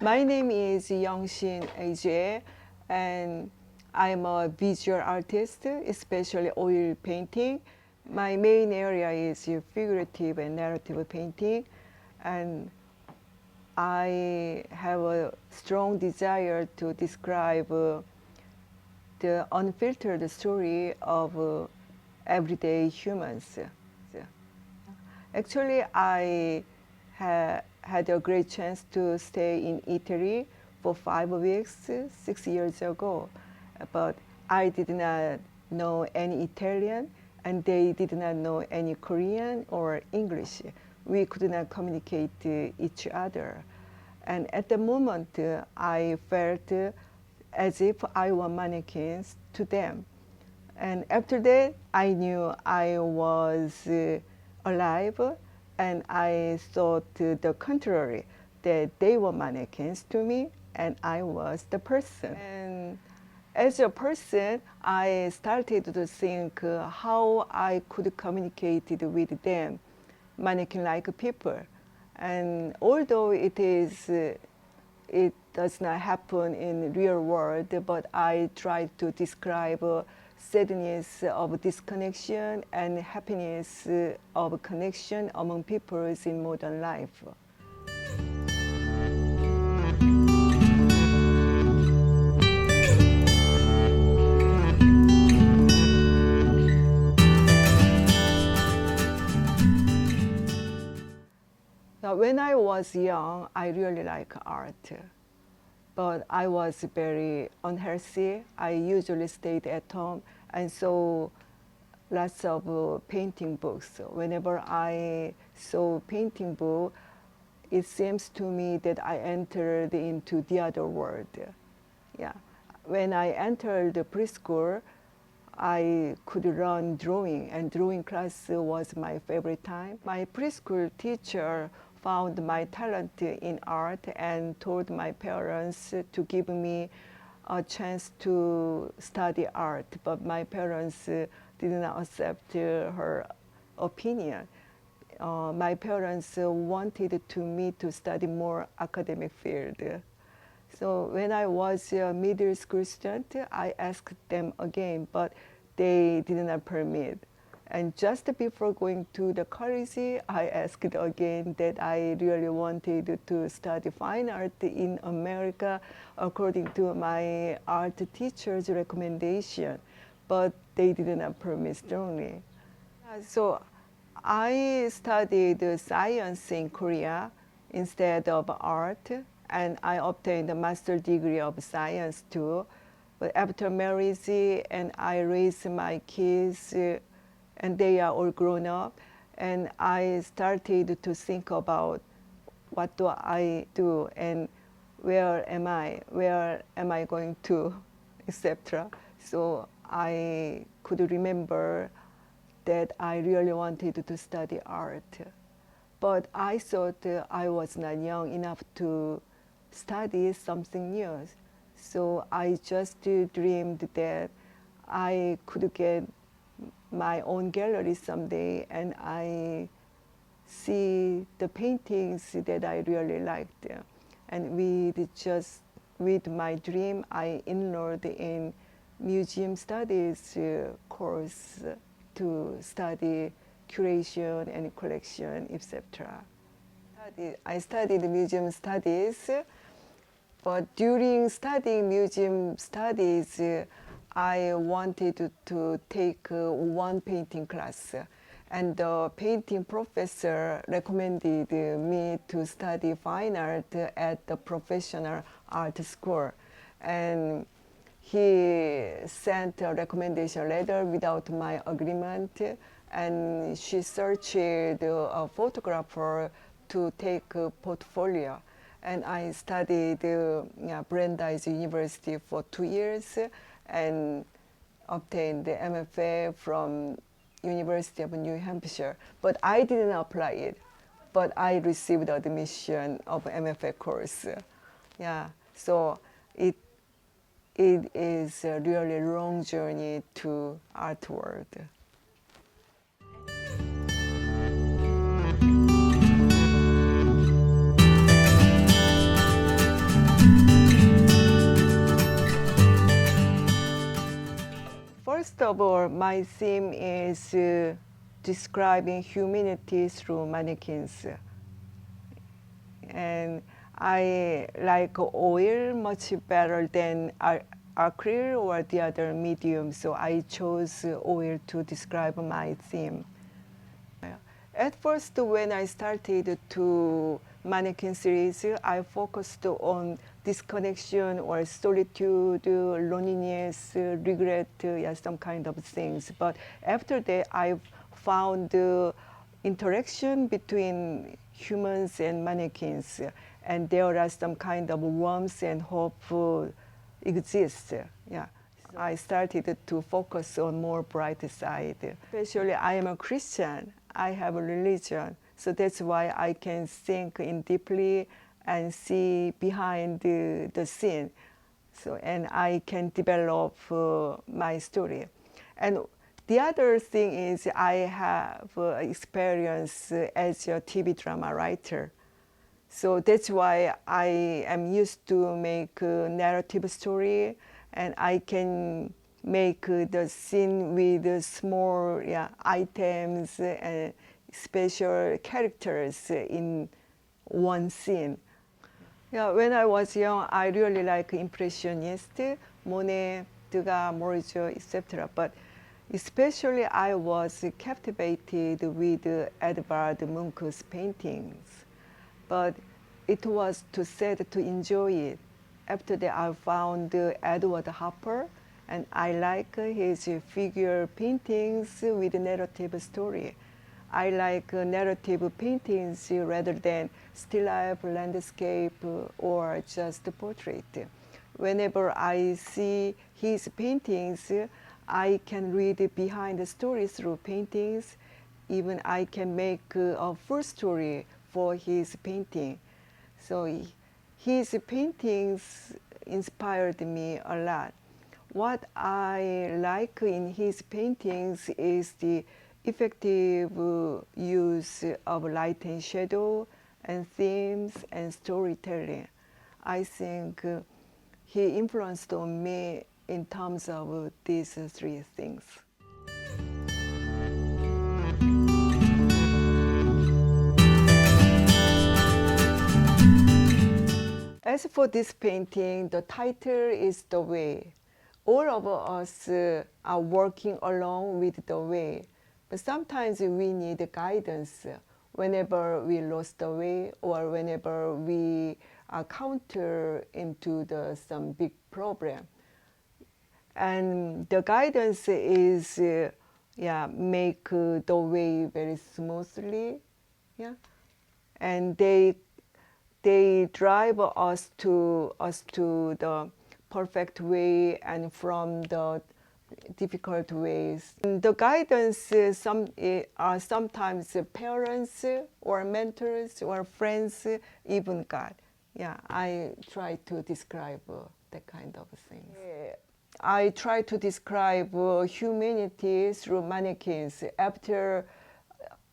My name is Youngsheen A, and I'm a visual artist, especially oil painting. My main area is figurative and narrative painting, and I have a strong desire to describe the unfiltered story of everyday humans. Actually, I had a great chance to stay in Italy for 5 weeks 6 years ago, but I did not know any Italian, and they did not know any Korean or English. We could not communicate each other. And at the moment, I felt as if I were mannequins to them. And after that, I knew I was alive, and I thought the contrary, that they were mannequins to me, and I was the person. And as a person, I started to think how I could communicate with them, mannequin-like people. And although it does not happen in real world, but I try to describe sadness of disconnection and happiness of connection among peoples in modern life. Now, when I was young, I really liked art, but I was very unhealthy. I usually stayed at home and saw lots of painting books. Whenever I saw painting book, it seems to me that I entered into the other world. Yeah. When I entered the preschool, I could learn drawing, and drawing class was my favorite time. My preschool teacher found my talent in art and told my parents to give me a chance to study art, but my parents did not accept her opinion. My parents wanted me to study more academic field. So when I was a middle school student, I asked them again, but they did not permit. And just before going to the college, I asked again that I really wanted to study fine art in America according to my art teacher's recommendation, but they did not permit strongly. So I studied science in Korea instead of art, and I obtained a master's degree of science too. But after marriage, and I raised my kids, and they are all grown up, and I started to think about what do I do and where am I going to, etc. So I could remember that I really wanted to study art. But I thought I was not young enough to study something new. So I just dreamed that I could get my own gallery someday, and I see the paintings that I really liked. And with my dream, I enrolled in museum studies course to study curation and collection, etc. I studied museum studies, but during studying museum studies, I wanted to take one painting class, and the painting professor recommended me to study fine art at the professional art school. And he sent a recommendation letter without my agreement, and she searched a photographer to take a portfolio. And I studied Brandeis University for 2 years and obtained the MFA from University of New Hampshire. But I didn't apply it, but I received admission of MFA course. Yeah, so it is a really long journey to art world. of all, my theme is describing humanity through mannequins. And I like oil much better than acrylic or the other medium, so I chose oil to describe my theme. At first, when I started to mannequin series, I focused on disconnection or solitude, loneliness, regret, yeah, some kind of things. But after that, I found interaction between humans and mannequins, and there are some kind of warmth and hope exists. Yeah. I started to focus on more bright side. Especially, I am a Christian. I have a religion, so that's why I can think in deeply and see behind the scene. So, and I can develop my story. And the other thing is I have experience as a TV drama writer. So that's why I am used to make a narrative story, and I can make the scene with small items and special characters in one scene. Yeah, when I was young, I really like Impressionist, Monet, Degas, Morizot, etc. But especially I was captivated with Edvard Munch's paintings. But it was too sad to enjoy it. After that, I found Edward Hopper, and I like his figure paintings with narrative story. I like narrative paintings rather than still life, landscape, or just portrait. Whenever I see his paintings, I can read behind the story through paintings. Even I can make a full story for his painting. So his paintings inspired me a lot. What I like in his paintings is the effective use of light and shadow and themes and storytelling. I think he influenced on me in terms of these three things. As for this painting, the title is The Way. All of us are working along with the way, but sometimes we need guidance whenever we lost the way or whenever we counter into some big problem. And the guidance is make the way very smoothly, yeah, and they drive us to the perfect way and from the difficult ways. And the guidance are sometimes parents or mentors or friends, even God. Yeah, I try to describe that kind of things. I try to describe humanity through mannequins.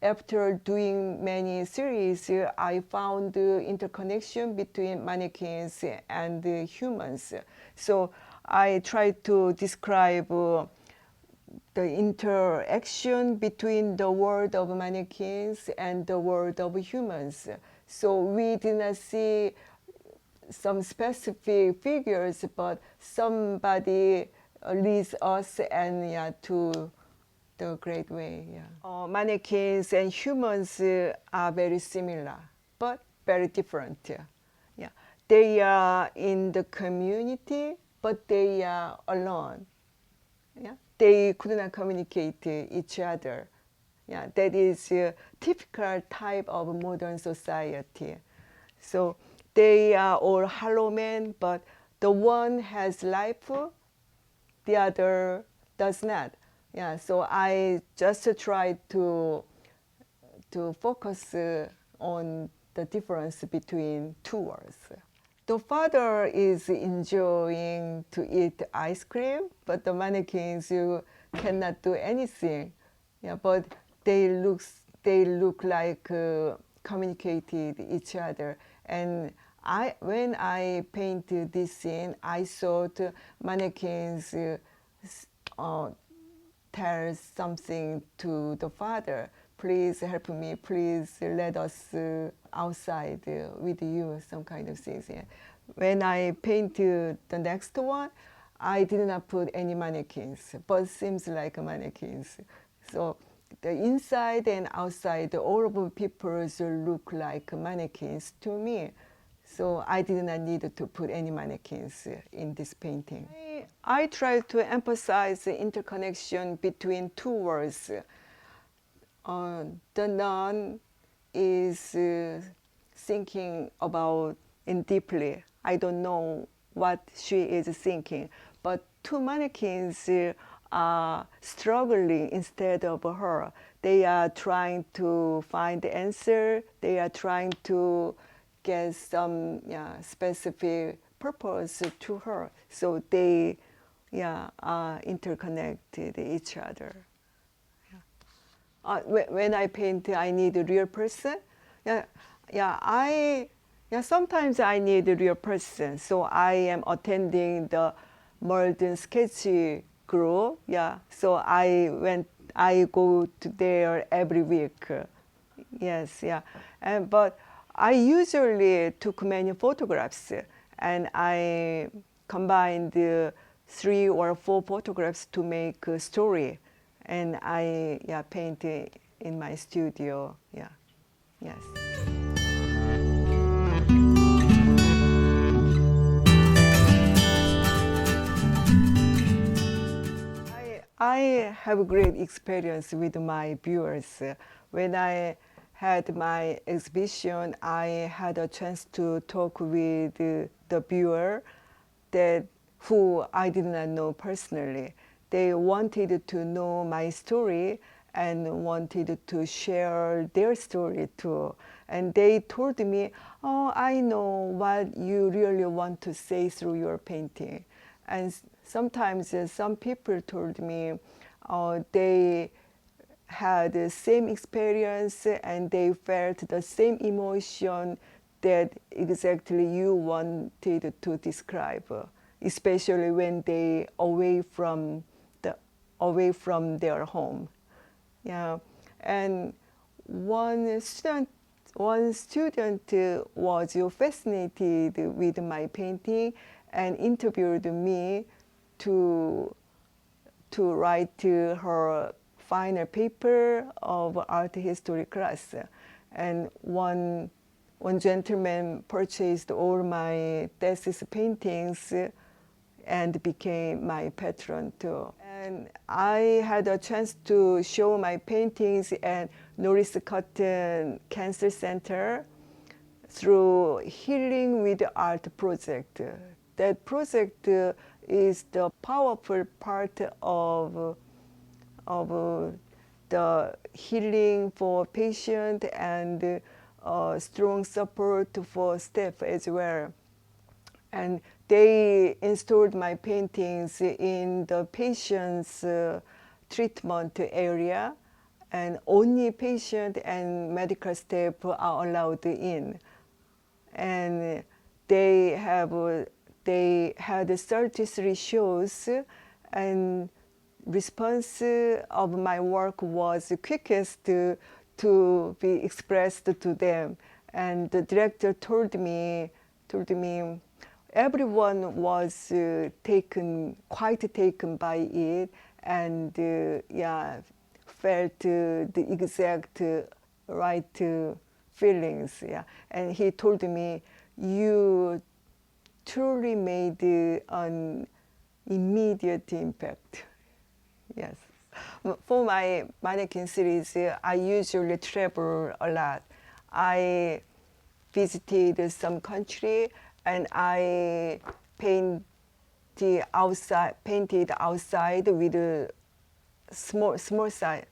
After doing many series, I found the interconnection between mannequins and humans. So I try to describe the interaction between the world of mannequins and the world of humans. So we did not see some specific figures, but somebody leads us and to the great way. Yeah. Mannequins and humans are very similar, but very different. Yeah. They are in the community, but they are alone. Yeah. They could not communicate each other. Yeah. That is a typical type of modern society. So they are all hollow men, but the one has life, the other does not. Yeah, so I just tried to focus on the difference between two worlds. The father is enjoying to eat ice cream, but the mannequins cannot do anything. Yeah, but they look like communicated each other. And when I painted this scene, I thought mannequins tell something to the father. Please help me. Please let us outside with you. Some kind of things. Yeah. When I paint the next one, I did not put any mannequins, but seems like mannequins. So the inside and outside, all of the people look like mannequins to me. So I did not need to put any mannequins in this painting. I try to emphasize the interconnection between two words. The nun is thinking about and deeply. I don't know what she is thinking, but two mannequins are struggling instead of her. They are trying to find the answer. They are trying to get some specific purpose to her. So they are interconnected each other. When I paint, I need a real person. Sometimes I need a real person. So I am attending the modern sketch group. So I go to there every week. Yes, yeah. But I usually took many photographs, and I combined 3 or 4 photographs to make a story. And I paint in my studio. Yes. I have a great experience with my viewers. When I had my exhibition, I had a chance to talk with the viewer who I did not know personally. They wanted to know my story and wanted to share their story too. And they told me, oh, I know what you really want to say through your painting. And sometimes some people told me they had the same experience and they felt the same emotion that exactly you wanted to describe, especially when they away from their home. And one student was fascinated with my painting and interviewed me to write her final paper of art history class. And one gentleman purchased all my thesis paintings and became my patron too. And I had a chance to show my paintings at Norris Cotton Cancer Center through Healing with Art project. That project is the powerful part of the healing for patient and strong support for staff as well. And they installed my paintings in the patient's treatment area, and only patient and medical staff are allowed in. And they had 33 shows, and response of my work was quickest to be expressed to them. And the director told me everyone was quite taken by it, and felt the exact right feelings. And he told me, you truly made an immediate impact. Yes. For my mannequin series, I usually travel a lot. I visited some country, and I painted outside with a small size.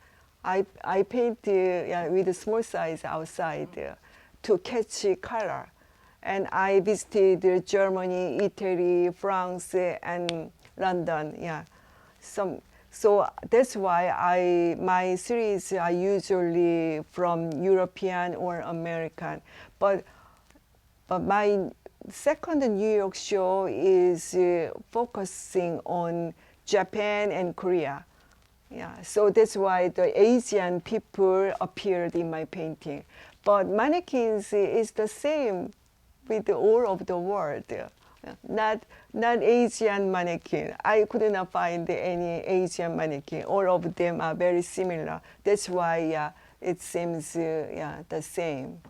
I paint with a small size outside to catch color. And I visited Germany, Italy, France, and London. So that's why my series are usually from European or American. But my second New York show is focusing on Japan and Korea. Yeah, so that's why the Asian people appeared in my painting. But mannequins is the same with all of the world. Not Asian mannequin. I could not find any Asian mannequin. All of them are very similar. That's why it seems the same.